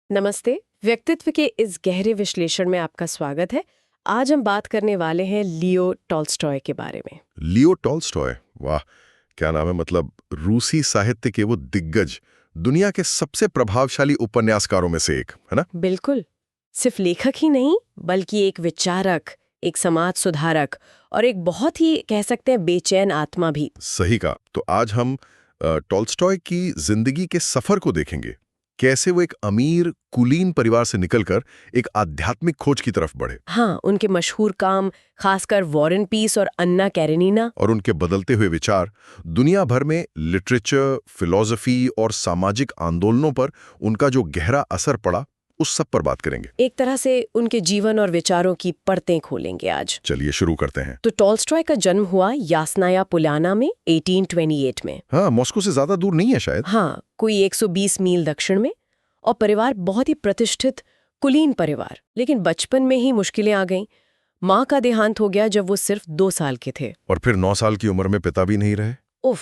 नमस्ते। व्यक्तित्व के इस गहरे विश्लेषण में आपका स्वागत है। आज हम बात करने वाले हैं लियो टॉल्स्टॉय के बारे में। लियो टॉल्स्टॉय, वाह क्या नाम है। मतलब रूसी साहित्य के वो दिग्गज, दुनिया के सबसे प्रभावशाली उपन्यासकारों में से एक है ना। बिल्कुल। सिर्फ लेखक ही नहीं, बल्कि एक विचारक, एक समाज सुधारक और एक बहुत ही कह सकते हैं बेचैन आत्मा भी। सही कहा। तो आज हम टॉल्स्टॉय की जिंदगी के सफर को देखेंगे। कैसे वो एक अमीर कुलीन परिवार से निकलकर एक आध्यात्मिक खोज की तरफ बढ़े, हाँ, उनके मशहूर काम, खासकर वॉर एंड पीस और अन्ना कैरेनिना। और उनके बदलते हुए विचार दुनिया भर में लिटरेचर, फिलॉसफी और सामाजिक आंदोलनों पर उनका जो गहरा असर पड़ा, उस सब पर बात करेंगे। एक तरह से उनके जीवन और विचारों की परतें खोलेंगे आज। चलिए शुरू करते हैं। तो टॉल्स्टॉय का जन्म हुआ यासनाया पोल्याना में 1828 में। हाँ, मॉस्को से ज्यादा दूर नहीं है शायद। हाँ, कोई 120 मील दक्षिण में। और परिवार बहुत ही प्रतिष्ठित कुलीन परिवार। लेकिन बचपन में ही मुश्किलें आ गईं। माँ का देहांत हो गया जब वो सिर्फ 2 साल के थे। और फिर 9 साल की उम्र में पिता भी नहीं रहे। उफ,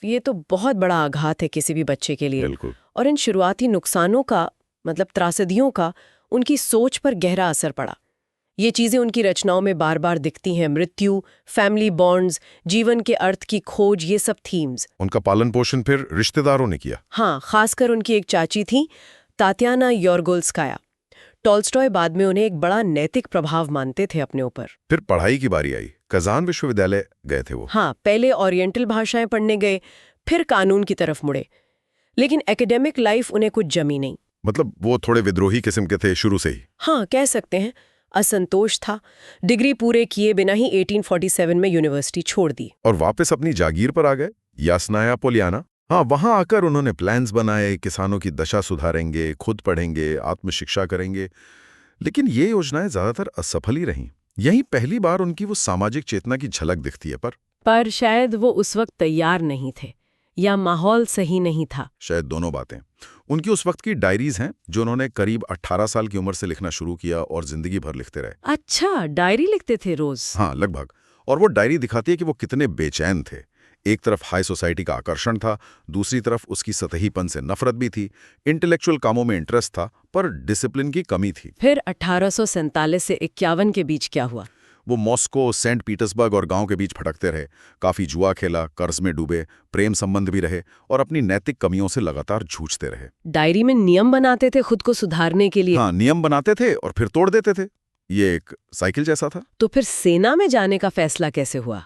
ये तो बहुत बड़ा आघात है किसी भी बच्चे के लिए। बिल्कुल। और इन शुरुआती नुकसानों का, मतलब त्रासदियों का, उनकी सोच पर गहरा असर पड़ा। ये चीजें उनकी रचनाओं में बार बार दिखती हैं। मृत्यु, फैमिली बॉन्ड्स, जीवन के अर्थ की खोज, ये सब थीम्स। उनका पालन पोषण फिर रिश्तेदारों ने किया। हाँ, खासकर उनकी एक चाची थी, तात्याना योरगोल्स्काया। टॉल्स्टॉय बाद में उन्हें एक बड़ा नैतिक प्रभाव मानते थे अपने ऊपर। फिर पढ़ाई की बारी आई। कजान विश्वविद्यालय गए थे वो। हाँ, पहले ओरिएंटल भाषाएं पढ़ने गए, फिर कानून की तरफ मुड़े। लेकिन एकेडमिक लाइफ उन्हें कुछ जमी नहीं। मतलब वो थोड़े विद्रोही किस्म के थे शुरू से ही। हाँ, कह सकते हैं। असंतोष था। डिग्री पूरे किए बिना ही 1847 में यूनिवर्सिटी छोड़ दी। और वापस अपनी जागीर पर आ गए, यासनाया पोल्याना। हाँ, वहां आकर उन्होंने प्लान्स बनाए, किसानों की दशा सुधारेंगे, खुद पढ़ेंगे, आत्मशिक्षा करेंगे। लेकिन ये योजनाएं ज्यादातर असफल ही रहीं। यही पहली बार उनकी वो सामाजिक चेतना की झलक दिखती है। पर शायद वो उस वक्त तैयार नहीं थे, या माहौल सही नहीं था। शायद दोनों बातें। उनकी उस वक्त की डायरीज हैं जो उन्होंने करीब 18 साल की उम्र से लिखना शुरू किया और जिंदगी भर लिखते रहे। अच्छा, डायरी लिखते थे रोज? हाँ, लगभग। और वो डायरी दिखाती है कि वो कितने बेचैन थे। एक तरफ हाई सोसाइटी का आकर्षण था, दूसरी तरफ उसकी सतहीपन से नफरत भी थी। इंटेलेक्चुअल कामों में इंटरेस्ट था, पर डिसिप्लिन की कमी थी। फिर 1847 से 51 के बीच क्या हुआ? वो मॉस्को, सेंट पीटर्सबर्ग और गांव के बीच भटकते रहे। काफी जुआ खेला, कर्ज में डूबे, प्रेम संबंध भी रहे और अपनी नैतिक कमियों से लगातार जूझते रहे। डायरी में नियम बनाते थे खुद को सुधारने के लिए? हाँ, नियम बनाते थे और फिर तोड़ देते थे। ये एक साइकिल जैसा था। तो फिर सेना में जाने का फैसला कैसे हुआ?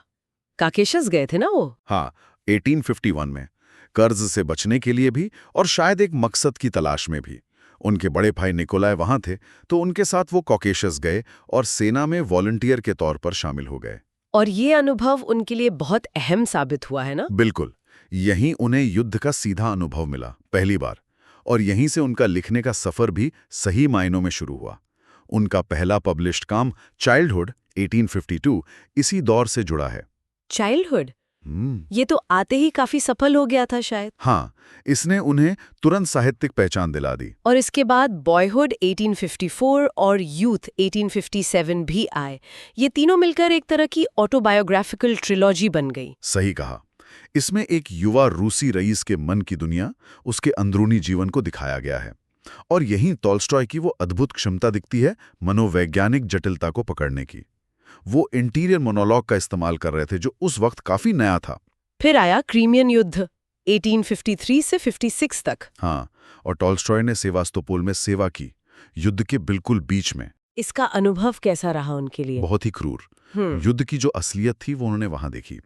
काकेशस गए थे ना वो? हाँ, 1851 में। कर्ज से बचने के लिए भी और शायद एक मकसद की तलाश में भी। उनके बड़े भाई निकोलाय वहां थे, तो उनके साथ वो कॉकेशस गए और सेना में वॉलंटियर के तौर पर शामिल हो गए। और ये अनुभव उनके लिए बहुत अहम साबित हुआ है ना? बिल्कुल। यहीं उन्हें युद्ध का सीधा अनुभव मिला, पहली बार। और यहीं से उनका लिखने का सफर भी सही मायनों में शुरू हुआ। उनका पहला पब्लिश्ड काम चाइल्डहुड 1852 इसी दौर से जुड़ा है। चाइल्डहुड? ये तो आते ही काफी सफल हो गया था शायद। हाँ, इसने उन्हें तुरंत साहित्यिक पहचान दिला दी। और इसके बाद बॉयहुड 1854 और यूथ 1857 भी आए। ये तीनों मिलकर एक तरह की ऑटोबायोग्राफिकल ट्रिलॉजी बन गई। सही कहा। इसमें एक युवा रूसी रईस के मन की दुनिया, उसके अंदरूनी जीवन को दिखाया गया है। और यहीं टॉल्स्टॉय की वो अद्भुत क्षमता दिखती है मनोवैज्ञानिक जटिलता को पकड़ने की। वो इंटीरियर मोनोलॉग का इस्तेमाल कर रहे थे जो उस वक्त काफी नया था। फिर आया क्रीमियन युद्ध 1853 से 56 तक। हाँ, और टॉल्स्टॉय ने सेवास्तोपोल में सेवा की, युद्ध के बिल्कुल बीच में। इसका अनुभव कैसा रहा उनके लिए? बहुत ही क्रूर। युद्ध की जो असलियत थी वो उन्होंने वहां देखी।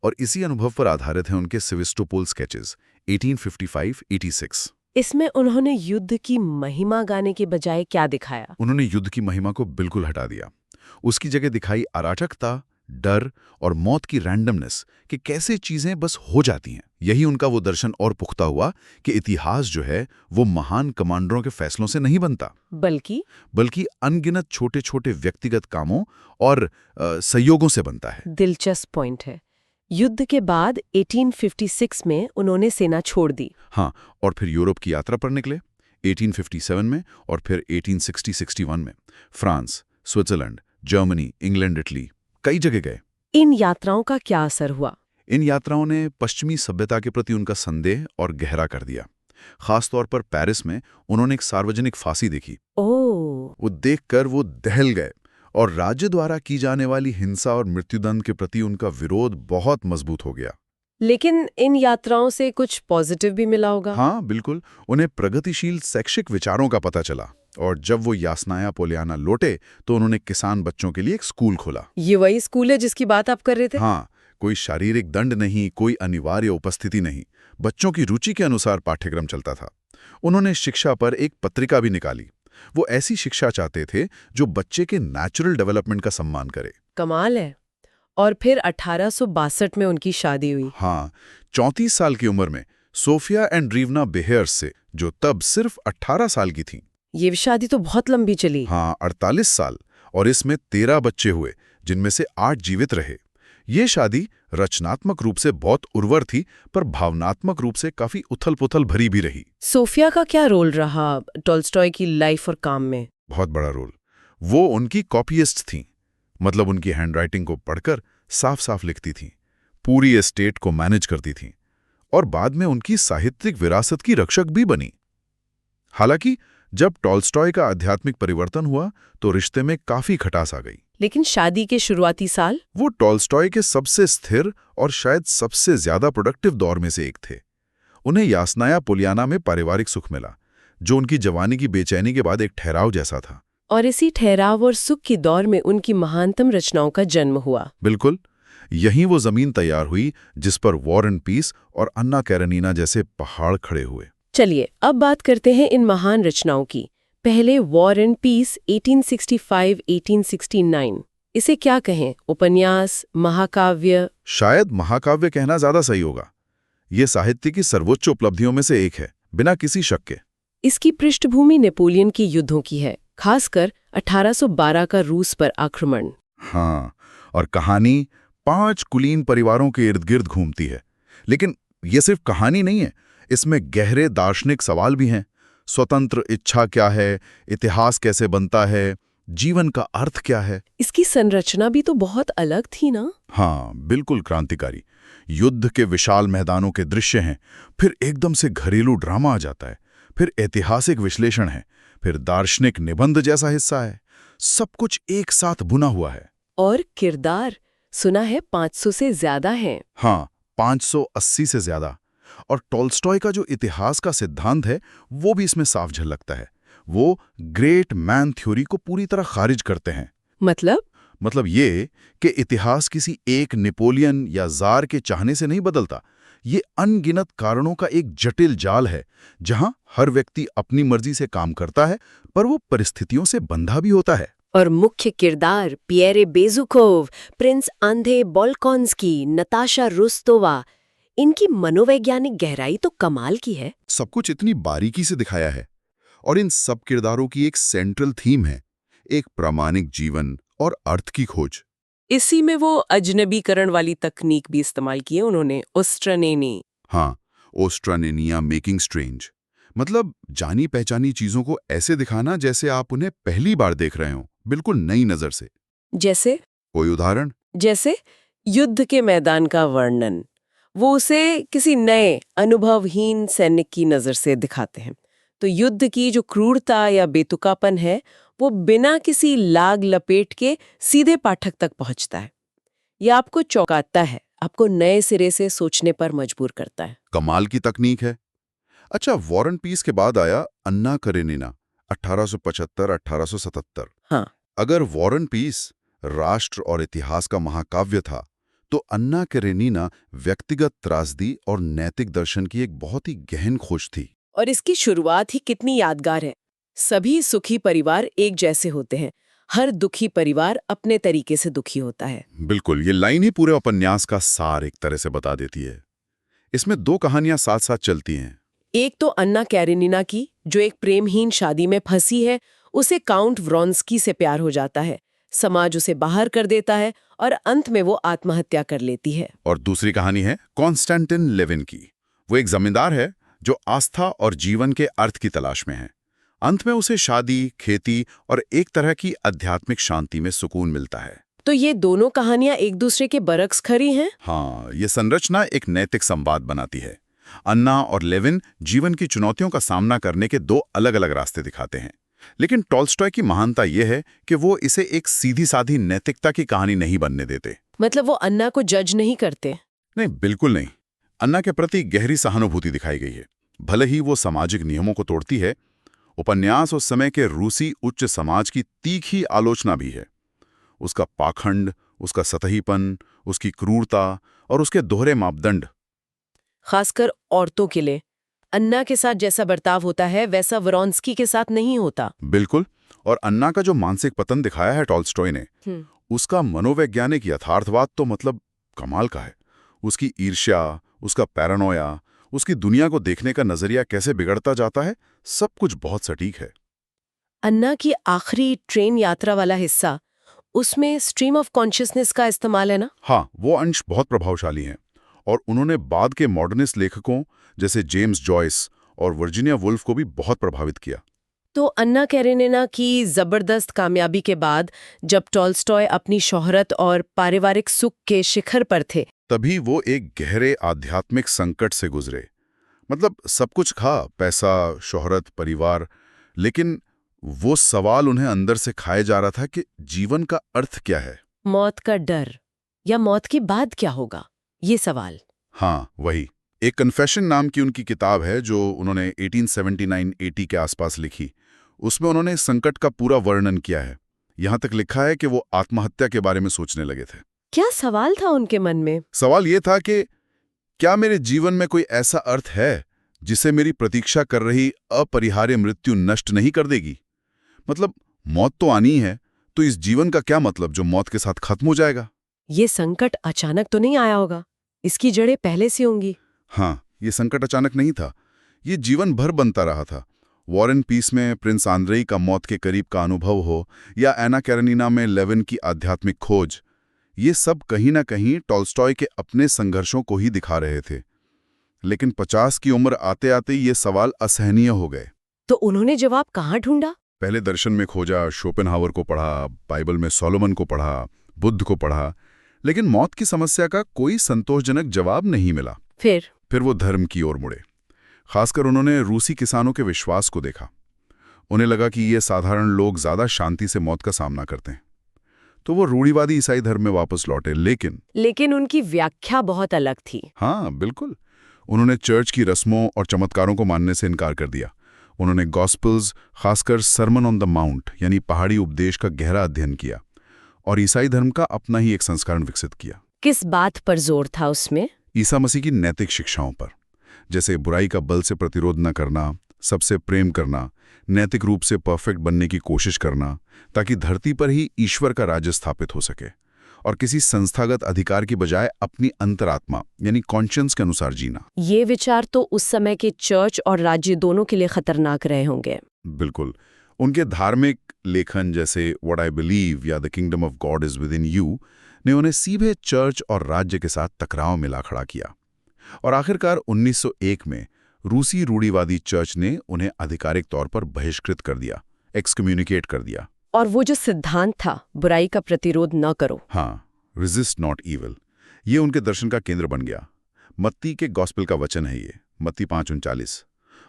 और इसी अनुभव पर आधारित है उनके सेवास्तोपोल स्केचेस 1855-86। इसमें उन्होंने युद्ध की महिमा गाने के बजाय क्या दिखाया? उन्होंने युद्ध की महिमा को बिल्कुल हटा दिया। उसकी जगह दिखाई अराजकता, डर और मौत की रैंडमनेस, कि कैसे चीजें बस हो जाती हैं। यही उनका वो दर्शन और पुख्ता हुआ कि इतिहास जो है वो महान कमांडरों के फैसलों से नहीं बनता, बल्कि अनगिनत छोटे छोटे व्यक्तिगत कामों और संयोगों से बनता है। दिलचस्प पॉइंट है। युद्ध के बाद 1856 में उन्होंने सेना छोड़ दी। हाँ, और फिर यूरोप की यात्रा पर निकले 1857 में, और फिर 1860-61 में France, Switzerland, Germany, England, Italy, कई जगह गए। इन यात्राओं का क्या असर हुआ? इन यात्राओं ने पश्चिमी सभ्यता के प्रति उनका संदेह और गहरा कर दिया। खासतौर पर पेरिस में उन्होंने एक सार्वजनिक फांसी देखी। ओह, वो देखकर वो दहल गए और राज्य द्वारा की जाने वाली हिंसा और मृत्युदंड के प्रति उनका विरोध बहुत मजबूत हो गया। लेकिन इन यात्राओं से कुछ पॉजिटिव भी मिला होगा। हाँ बिल्कुल, उन्हें प्रगतिशील शैक्षिक विचारों का पता चला और जब वो यासनाया पोलियाना लौटे तो उन्होंने किसान बच्चों के लिए एक स्कूल खोला। ये वही स्कूल है जिसकी बात आप कर रहे थे? हाँ, कोई शारीरिक दंड नहीं, कोई अनिवार्य उपस्थिति नहीं, बच्चों की रुचि के अनुसार पाठ्यक्रम चलता था। उन्होंने शिक्षा पर एक पत्रिका भी निकाली। वो ऐसी शिक्षा चाहते थे जो बच्चे के नेचुरल डेवलपमेंट का सम्मान करे। कमाल है। और फिर 1862 में उनकी शादी हुई। हाँ, 34 साल की उम्र में सोफिया एंड्रीवना बेहेयर्स से, जो तब सिर्फ 18 साल की थीं। ये शादी तो बहुत लंबी चली। हाँ, 48 साल, और इसमें 13 बच्चे हुए, जिनमें से 8 जीवित रहे। ये शादी रचनात्मक रूप से बहुत उर्वर थी, पर भावनात्मक रूप से काफी उथल-पुथल भरी भी रही। सोफिया का क्या रोल रहा टॉल्स्टॉय की लाइफ और काम में? बहुत बड़ा रोल। वो उनकी कॉपीइस्ट थीं, मतलब उनकी हैंडराइटिंग को पढ़कर साफ-साफ लिखती थीं, पूरी एस्टेट को मैनेज करती थीं, और बाद में उनकी साहित्यिक विरासत की रक्षक भी बनी। हालांकि जब टॉल्स्टॉय का आध्यात्मिक परिवर्तन हुआ तो रिश्ते में काफी खटास आ गई। लेकिन शादी के शुरुआती साल? वो टॉल्स्टॉय के सबसे स्थिर और शायद सबसे ज्यादा प्रोडक्टिव दौर में से एक थे। उन्हें यासनाया पोलियाना में पारिवारिक सुख मिला, जो उनकी जवानी की बेचैनी के बाद एक ठहराव जैसा था। और इसी ठहराव और सुख के दौर में उनकी महानतम रचनाओं का जन्म हुआ। बिल्कुल, यहीं वो जमीन तैयार हुई जिस पर वॉर एंड पीस और अन्ना कैरेनिना जैसे पहाड़ खड़े हुए। चलिए अब बात करते हैं इन महान रचनाओं की। पहले वॉर एंड पीस 1865-1869। इसे क्या कहें, उपन्यास, महाकाव्य? शायद महाकाव्य कहना ज्यादा सही होगा। ये साहित्य की सर्वोच्च उपलब्धियों में से एक है, बिना किसी शक के। इसकी पृष्ठभूमि नेपोलियन के युद्धों की है, खासकर 1812 का रूस पर आक्रमण। हाँ, और कहानी 5 कुलीन परिवारों के इर्द गिर्द घूमती है। लेकिन ये सिर्फ कहानी नहीं है, इसमें गहरे दार्शनिक सवाल भी हैं। स्वतंत्र इच्छा क्या है, इतिहास कैसे बनता है, जीवन का अर्थ क्या है। इसकी संरचना भी तो बहुत अलग थी ना? हाँ, बिल्कुल क्रांतिकारी। युद्ध के विशाल मैदानों के दृश्य हैं, फिर एकदम से घरेलू ड्रामा आ जाता है, फिर ऐतिहासिक विश्लेषण है, फिर दार्शनिक निबंध जैसा हिस्सा है। सब कुछ एक साथ बुना हुआ है। और किरदार सुना है 500 से ज्यादा हैं। हाँ, 580 से ज्यादा। और टॉल्स्टॉय का जो इतिहास का सिद्धांत है वो भी इसमें साफ झलकता है। वो ग्रेट मैन थ्योरी को पूरी तरह खारिज करते हैं। मतलब ये कि इतिहास किसी एक नेपोलियन या जार के चाहने से नहीं बदलता। ये अनगिनत कारणों का एक जटिल जाल है, जहां हर व्यक्ति अपनी मर्जी से काम करता है, पर वो परिस्थितियों से बंधा भी होता है। और मुख्य किरदार पिएरे बेजुकोव, प्रिंस आंधे बोल्कोंस्की, नताशा रुस्तोवा, इनकी मनोवैज्ञानिक गहराई तो कमाल की है। सब कुछ इतनी बारीकी से दिखाया है, और इन सब किरदारों की एक सेंट्रल थीम है, एक प्रामाणिक जीवन और अर्थ की खोज। इसी में वो अजनबीकरण वाली तकनीक भी इस्तेमाल की है उन्होंने, ओस्ट्रानेनी। हाँ, ओस्ट्रानेनिया मेकिंग स्ट्रेंज, मतलब जानी पहचानी चीजों को ऐसे दिखाना जैसे आप उन्हें पहली बार देख रहे हो, बिल्कुल नई नजर से। जैसे? कोई उदाहरण? जैसे युद्ध के मैदान का वर्णन, वो उसे किसी नए अनुभवहीन सैनिक की नजर से दिखाते हैं। तो युद्ध की जो क्रूरता या बेतुकापन है वो बिना किसी लाग लपेट के सीधे पाठक तक पहुंचता है। यह आपको चौंकाता है, आपको नए सिरे से सोचने पर मजबूर करता है। कमाल की तकनीक है। अच्छा, वॉर एंड पीस के बाद आया अन्ना करेनिना, 1875-1877। हाँ। अगर वॉर एंड पीस राष्ट्र और इतिहास का महाकाव्य था, तो अन्ना करेनिना व्यक्तिगत त्रासदी और नैतिक दर्शन की एक बहुत ही गहन खोज थी। और इसकी शुरुआत ही कितनी यादगार है। सभी सुखी परिवार एक जैसे होते हैं, हर दुखी परिवार अपने तरीके से दुखी होता है। बिल्कुल, ये लाइन ही पूरे उपन्यास का सार एक तरह से बता देती है। इसमें 2 कहानियां साथ साथ चलती हैं। एक तो अन्ना कैरेनिना की, जो एक प्रेमहीन शादी में फंसी है, उसे काउंट व्रोंस्की से प्यार हो जाता है, समाज उसे बाहर कर देता है और अंत में वो आत्महत्या कर लेती है। और दूसरी कहानी है कॉन्स्टेंटिन लेविन की। वो एक जमींदार है जो आस्था और जीवन के अर्थ की तलाश में है। अंत में उसे शादी, खेती और एक तरह की आध्यात्मिक शांति में सुकून मिलता है। तो ये दोनों कहानियां एक दूसरे के बरक्स खड़ी हैं? हाँ, ये संरचना एक नैतिक संवाद बनाती है। अन्ना और लेविन जीवन की चुनौतियों का सामना करने के दो अलग-अलग रास्ते दिखाते हैं। लेकिन टॉल्स्टॉय की महानता यह है कि वो इसे एक सीधी-साधी नैतिकता की कहानी नहीं बनने देते। मतलब वो अन्ना को जज नहीं करते। नहीं, बिल्कुल नहीं। अन्ना के प्रति गहरी सहानुभूति दिखाई गई है। भले ही वो सामाजिक नियमों को तोड़ती है, उपन्यास उस समय के रूसी उच्च समाज की तीखी आलोचना भी है। उसका पाखंड, उसका सतहीपन, उसकी क्रूरता और उसके दोहरे मापदंड। खासकर औरतों के लिए अन्ना के साथ जैसा बर्ताव होता है वैसा वरोंस्की के साथ नहीं होता। बिल्कुल। और अन्ना का जो मानसिक पतन दिखाया है टॉल्स्टॉय ने, उसका मनोवैज्ञानिक यथार्थवाद तो मतलब कमाल का है। उसकी ईर्ष्या, उसका पैरानोया, उसकी दुनिया को देखने का नजरिया कैसे बिगड़ता जाता है, सब कुछ बहुत सटीक है। अन्ना की आखिरी ट्रेन यात्रा वाला हिस्सा, उसमें स्ट्रीम ऑफ कॉन्शियसनेस का इस्तेमाल है ना? हाँ, वो अंश बहुत प्रभावशाली हैं और उन्होंने बाद के मॉडर्निस्ट लेखकों जैसे जेम्स जॉयस और वर्जीनिया वुल्फ को भी बहुत प्रभावित किया। तो अन्ना कैरेनिना की जबरदस्त कामयाबी के बाद जब टॉल्स्टॉय अपनी शोहरत और पारिवारिक सुख के शिखर पर थे, तभी वो एक गहरे आध्यात्मिक संकट से गुजरे। मतलब सब कुछ था, पैसा, शोहरत, परिवार, लेकिन वो सवाल उन्हें अंदर से खाए जा रहा था कि जीवन का अर्थ क्या है। मौत का डर या मौत के बाद क्या होगा, ये सवाल। हाँ, वही। एक कन्फेशन नाम की उनकी किताब है जो उन्होंने 1879-80 के आसपास लिखी। उसमें उन्होंने इस संकट का पूरा वर्णन किया है। यहाँ तक लिखा है कि वो आत्महत्या के बारे में सोचने लगे थे। क्या सवाल था उनके मन में? सवाल ये था कि क्या मेरे जीवन में कोई ऐसा अर्थ है जिसे मेरी प्रतीक्षा कर रही अपरिहार्य मृत्यु नष्ट नहीं कर देगी? मतलब मौत तो आनी है, तो इस जीवन का क्या मतलब जो मौत के साथ खत्म हो जाएगा? ये संकट अचानक तो नहीं आया होगा, इसकी जड़ें पहले से होंगी। हाँ, ये संकट अचानक नहीं था, ये जीवन भर बनता रहा था। वॉर एंड पीस में प्रिंस आंद्रेई का मौत के करीब का अनुभव हो या एना कैरेनिना में लेविन की आध्यात्मिक खोज, ये सब कहीं ना कहीं टॉल्स्टॉय के अपने संघर्षों को ही दिखा रहे थे। लेकिन 50 की उम्र आते आते ये सवाल असहनीय हो गए। तो उन्होंने जवाब कहाँ ढूंढा? पहले दर्शन में खोजा, शोपेनहावर को पढ़ा, बाइबल में सोलोमन को पढ़ा, बुद्ध को पढ़ा, लेकिन मौत की समस्या का कोई संतोषजनक जवाब नहीं मिला। फिर वो धर्म की ओर मुड़े। खासकर उन्होंने रूसी किसानों के विश्वास को देखा। उन्हें लगा कि ये साधारण लोग ज्यादा शांति से मौत का सामना करते हैं, तो वो रूढ़िवादी ईसाई धर्म में वापस लौटे। लेकिन उनकी व्याख्या बहुत अलग थी। हाँ, बिल्कुल। उन्होंने चर्च की रस्मों और चमत्कारों को मानने से इनकार कर दिया। उन्होंने गॉस्पल्स, खासकर सरमन ऑन द माउंट यानी पहाड़ी उपदेश का गहरा अध्ययन किया और ईसाई धर्म का अपना ही एक संस्करण विकसित किया। किस बात पर जोर था उसमें? ईसा मसीह की नैतिक शिक्षाओं पर, जैसे बुराई का बल से प्रतिरोध न करना, सबसे प्रेम करना, नैतिक रूप से परफेक्ट बनने की कोशिश करना, ताकि धरती पर ही ईश्वर का राज्य स्थापित हो सके और किसी संस्थागत अधिकार की बजाय अपनी अंतरात्मा यानी कॉन्शियंस के अनुसार जीना। ये विचार तो उस समय के चर्च और राज्य दोनों के लिए खतरनाक रहे होंगे। बिल्कुल। उनके धार्मिक लेखन जैसे व्हाट आई बिलीव या the kingdom of God is with in you ने उन्हें सीधे चर्च और राज्य के साथ टकराव में ला खड़ा किया और आखिरकार 1901 में रूसी रूढ़िवादी चर्च ने उन्हें आधिकारिक तौर पर बहिष्कृत कर दिया, एक्सकम्युनिकेट कर दिया। और वो जो सिद्धांत था, बुराई का प्रतिरोध न करो, हाँ, रेजिस्ट नॉट इविल, ये उनके दर्शन का केंद्र बन गया। मत्ती के गॉस्पेल का वचन है ये, मत्ती 5:39।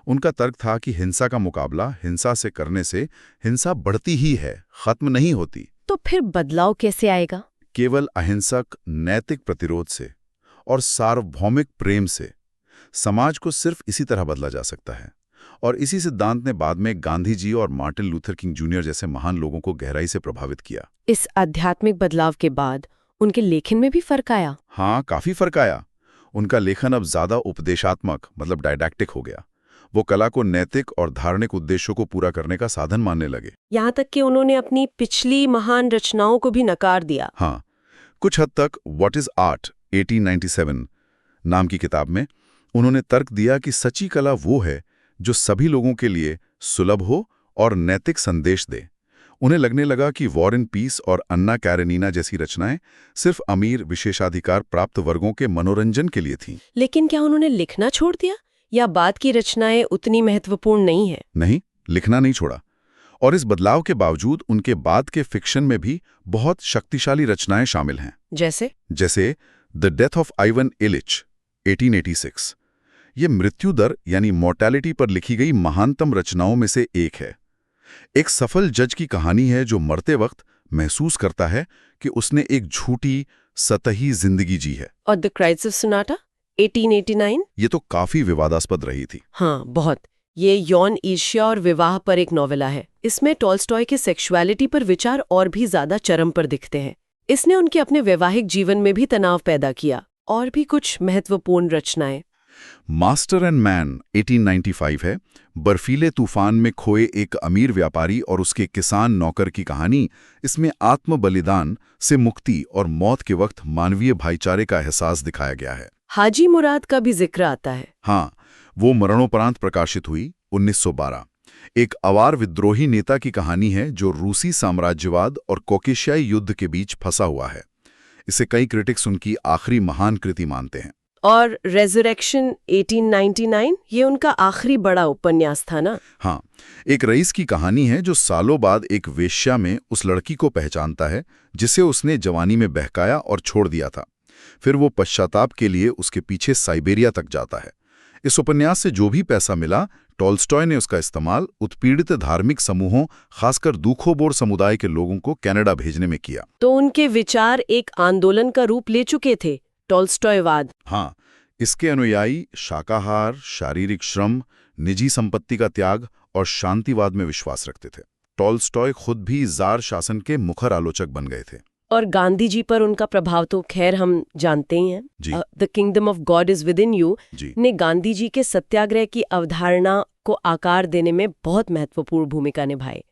उनका तर्क था कि हिंसा का मुकाबला हिंसा से करने से हिंसा बढ़ती ही है, खत्म नहीं होती। तो फिर बदलाव कैसे आएगा? केवल अहिंसक नैतिक प्रतिरोध से और सार्वभौमिक प्रेम से समाज को सिर्फ इसी तरह बदला जा सकता है। और इसी सिद्धांत ने बाद में गांधी जी और मार्टिन लूथर किंग जूनियर जैसे महान लोगों को गहराई से प्रभावित किया। इस आध्यात्मिक बदलाव के बाद उनके लेखन में भी फर्क आया? हाँ, काफी फर्क आया। उनका लेखन अब ज्यादा उपदेशात्मक मतलब डायडैक्टिक हो गया। वो कला को नैतिक और धार्मिक उद्देश्यों को पूरा करने का साधन मानने लगे। यहाँ तक कि उन्होंने अपनी पिछली महान रचनाओं को भी नकार दिया। हाँ, कुछ हद तक। व्हाट इज आर्ट 1897 नाम की किताब में उन्होंने तर्क दिया कि सच्ची कला वो है जो सभी लोगों के लिए सुलभ हो और नैतिक संदेश दे। उन्हें लगने लगा कि वॉर एंड पीस और अन्ना कैरेनिना जैसी रचनाएं सिर्फ अमीर विशेषाधिकार प्राप्त वर्गों के मनोरंजन के लिए थीं। लेकिन क्या उन्होंने लिखना छोड़ दिया या बाद की रचनाएं उतनी महत्वपूर्ण नहीं है? नहीं, लिखना नहीं छोड़ा। और इस बदलाव के बावजूद उनके बाद के फिक्शन में भी बहुत शक्तिशाली रचनाएं शामिल हैं। जैसे the death of Ivan Ilyich 1886। ये मृत्यु दर यानी मॉर्टैलिटी पर लिखी गई महानतम रचनाओं में से एक है। एक सफल जज की कहानी है जो मरते वक्त महसूस करता है कि उसने एक झूठी, सतही जिंदगी जी है। और द क्राइसिस ऑफ सोनाटा 1889? ये तो काफी विवादास्पद रही थी। हाँ, बहुत। ये यौन ईर्ष्या और विवाह पर एक नॉवेला है। इसमें टॉल्स्टॉय के सेक्सुअलिटी पर विचार और भी ज्यादा चरम पर दिखते हैं। इसने उनके अपने वैवाहिक जीवन में भी तनाव पैदा किया। और भी कुछ महत्वपूर्ण रचनाएं। मास्टर एंड मैन 1895 है। बर्फीले तूफान में खोए एक अमीर व्यापारी और उसके किसान नौकर की कहानी। इसमें आत्म बलिदान से मुक्ति और मौत के वक्त मानवीय भाईचारे का एहसास दिखाया गया है। हाजी मुराद का भी जिक्र आता है। हाँ, वो मरणोपरांत प्रकाशित हुई 1912। एक अवार विद्रोही नेता की कहानी है जो रूसी साम्राज्यवाद और कॉकेशियाई युद्ध के बीच फंसा हुआ है। इसे कई क्रिटिक्स उनकी आखिरी महान कृति मानते हैं। और रेजरेक्शन 1899, ये उनका आखिरी बड़ा उपन्यास था ना? हाँ, एक रईस की कहानी है जो सालों बाद एक वेश्या में उस लड़की को पहचानता है जिसे उसने जवानी में बहकाया और छोड़ दिया था। फिर वो पश्चाताप के लिए उसके पीछे साइबेरिया तक जाता है। इस उपन्यास से जो भी पैसा मिला, टॉल्स्टॉय ने उसका इस्तेमाल उत्पीड़ित धार्मिक समूहों, खासकर दूखोबोर समुदाय के लोगों को कनाडा भेजने में किया। तो उनके विचार एक आंदोलन का रूप ले चुके थे, टॉल्स्टॉयवाद। हाँ, इसके अनुयायी शाकाहार, शारीरिक श्रम, निजी संपत्ति का त्याग और शांतिवाद में विश्वास रखते थे। टॉल्स्टॉय खुद भी जार शासन के मुखर आलोचक बन गए थे। और गांधी जी पर उनका प्रभाव तो खैर हम जानते ही हैं। The kingdom of God is with in you ने गांधी जी के सत्याग्रह की अवधारणा को आकार देने में बहुत महत्वपूर्ण भूमिका निभाई।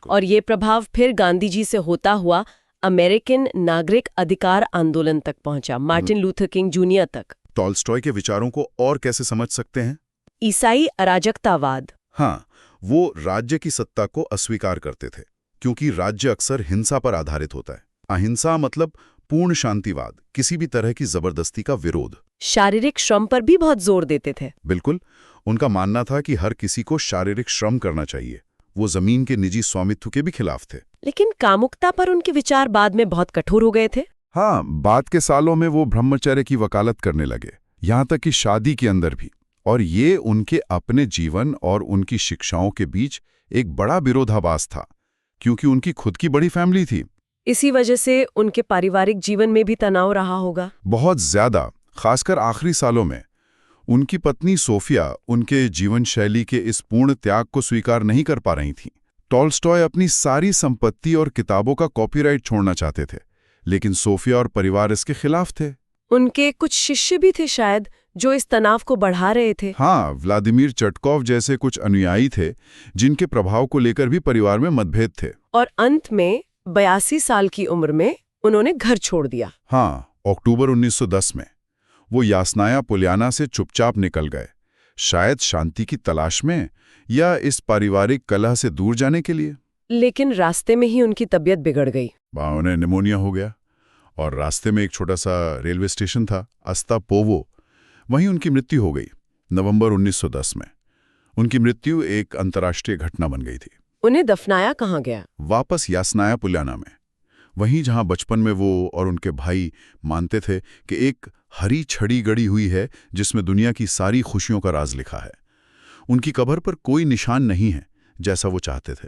और ये प्रभाव फिर गांधी जी से होता हुआ अमेरिकन नागरिक अधिकार आंदोलन तक पहुंचा, मार्टिन लूथर किंग जूनियर तक। टॉल्स्टॉय के विचारों को और कैसे समझ सकते हैं? ईसाई अराजकतावाद। हाँ, वो राज्य की सत्ता को अस्वीकार करते थे, क्योंकि राज्य अक्सर हिंसा पर आधारित होता है। अहिंसा मतलब पूर्ण शांतिवाद, किसी भी तरह की जबरदस्ती का विरोध। शारीरिक श्रम पर भी बहुत जोर देते थे। बिल्कुल, उनका मानना था कि हर किसी को शारीरिक श्रम करना चाहिए। वो जमीन के निजी स्वामित्व के भी खिलाफ थे। लेकिन कामुकता पर उनके विचार बाद में बहुत कठोर हो गए थे। हाँ, बाद के सालों में वो ब्रह्मचर्य की वकालत करने लगे, यहाँ तक कि शादी के अंदर भी। और ये उनके अपने जीवन और उनकी शिक्षाओं के बीच एक बड़ा विरोधाभास था, क्योंकि उनकी खुद की बड़ी फैमिली थी। इसी वजह से उनके पारिवारिक जीवन में भी तनाव रहा होगा। बहुत ज्यादा, खासकर आखिरी सालों में। उनकी पत्नी सोफिया उनके जीवन शैली के इस पूर्ण त्याग को स्वीकार नहीं कर पा रही थीं। टॉल्स्टॉय अपनी सारी संपत्ति और किताबों का कॉपीराइट छोड़ना चाहते थे, लेकिन सोफिया और परिवार इसके खिलाफ थे। उनके कुछ शिष्य भी थे शायद, जो इस तनाव को बढ़ा रहे थे। हाँ, व्लादिमीर चटकॉव जैसे कुछ अनुयायी थे, जिनके प्रभाव को लेकर भी परिवार में मतभेद थे। और अंत में 82 साल की उम्र में उन्होंने घर छोड़ दिया। हाँ, अक्टूबर 1910 में वो यासनाया पोलियाना से चुपचाप निकल गए, शायद शांति की तलाश में या इस पारिवारिक कलह से दूर जाने के लिए। लेकिन रास्ते में ही उनकी तबीयत बिगड़ गई। उन्हें निमोनिया हो गया और रास्ते में एक छोटा सा रेलवे स्टेशन था, अस्तापोवो, वहीं उनकी मृत्यु हो गई नवंबर 1910 में। उनकी मृत्यु एक अंतर्राष्ट्रीय घटना बन गई थी। उन्हें दफनाया कहाँ गया? वापस यासनाया पोलियाना में, वहीं जहां बचपन में वो और उनके भाई मानते थे कि एक हरी छड़ी गड़ी हुई है जिसमें दुनिया की सारी खुशियों का राज लिखा है। उनकी कब्र पर कोई निशान नहीं है जैसा वो चाहते थे।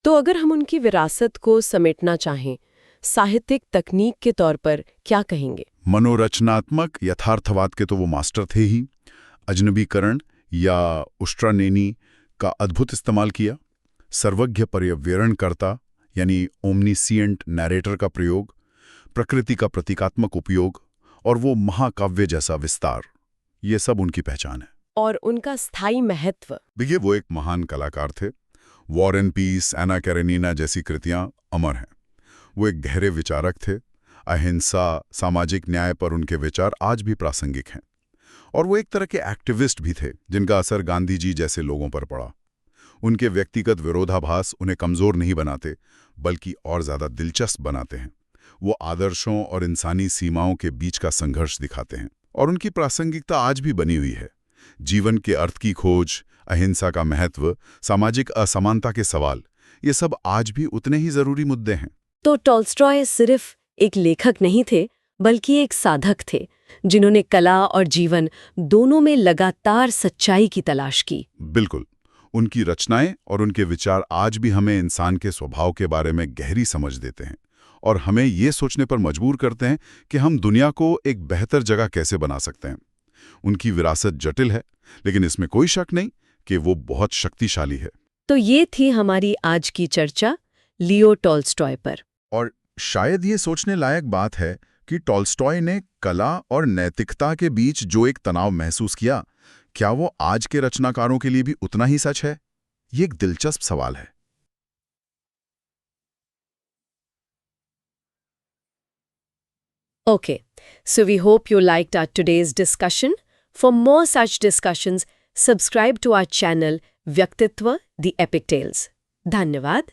तो अगर हम उनकी विरासत को समेटना चाहें, साहित्यिक तकनीक के तौर पर क्या कहेंगे? मनोरचनात्मक यथार्थवाद के तो वो मास्टर थे ही। अजनबीकरण या उष्ट्रानेनी का अद्भुत इस्तेमाल किया। सर्वज्ञ पर्यवेरणकर्ता यानी ओमनीसिएंट नैरेटर का प्रयोग, प्रकृति का प्रतीकात्मक उपयोग और वो महाकाव्य जैसा विस्तार, ये सब उनकी पहचान है। और उनका स्थायी महत्व? देखिए, वो एक महान कलाकार थे। War and peace, Anna Karenina जैसी कृतियां अमर हैं। वो एक गहरे विचारक थे। अहिंसा, सामाजिक न्याय पर उनके विचार आज भी प्रासंगिक हैं। और वो एक तरह के एक्टिविस्ट भी थे, जिनका असर गांधी जी जैसे लोगों पर पड़ा। उनके व्यक्तिगत विरोधाभास उन्हें कमजोर नहीं बनाते, बल्कि और ज्यादा दिलचस्प बनाते हैं। वो आदर्शों और इंसानी सीमाओं के बीच का संघर्ष दिखाते हैं, और उनकी प्रासंगिकता आज भी बनी हुई है। जीवन के अर्थ की खोज, अहिंसा का महत्व, सामाजिक असमानता के सवाल, ये सब आज भी उतने ही जरूरी मुद्दे हैं। तो टॉल्स्टॉय सिर्फ एक लेखक नहीं थे, बल्कि एक साधक थे, जिन्होंने कला और जीवन दोनों में लगातार सच्चाई की तलाश की। बिल्कुल। उनकी रचनाएं और उनके विचार आज भी हमें इंसान के स्वभाव के बारे में गहरी समझ देते हैं और हमें ये सोचने पर मजबूर करते हैं कि हम दुनिया को एक बेहतर जगह कैसे बना सकते हैं। उनकी विरासत जटिल है, लेकिन इसमें कोई शक नहीं कि वो बहुत शक्तिशाली है। तो ये थी हमारी आज की चर्चा लियो टॉल्स्टॉय पर। और शायद ये सोचने लायक बात है कि टॉल्स्टॉय ने कला और नैतिकता के बीच जो एक तनाव महसूस किया, क्या वो आज के रचनाकारों के लिए भी उतना ही सच है? ये एक दिलचस्प सवाल है। Okay, so we hope you liked our today's discussion. For more such discussions, subscribe to our channel Vyaktitva, The Epic Tales. धन्यवाद।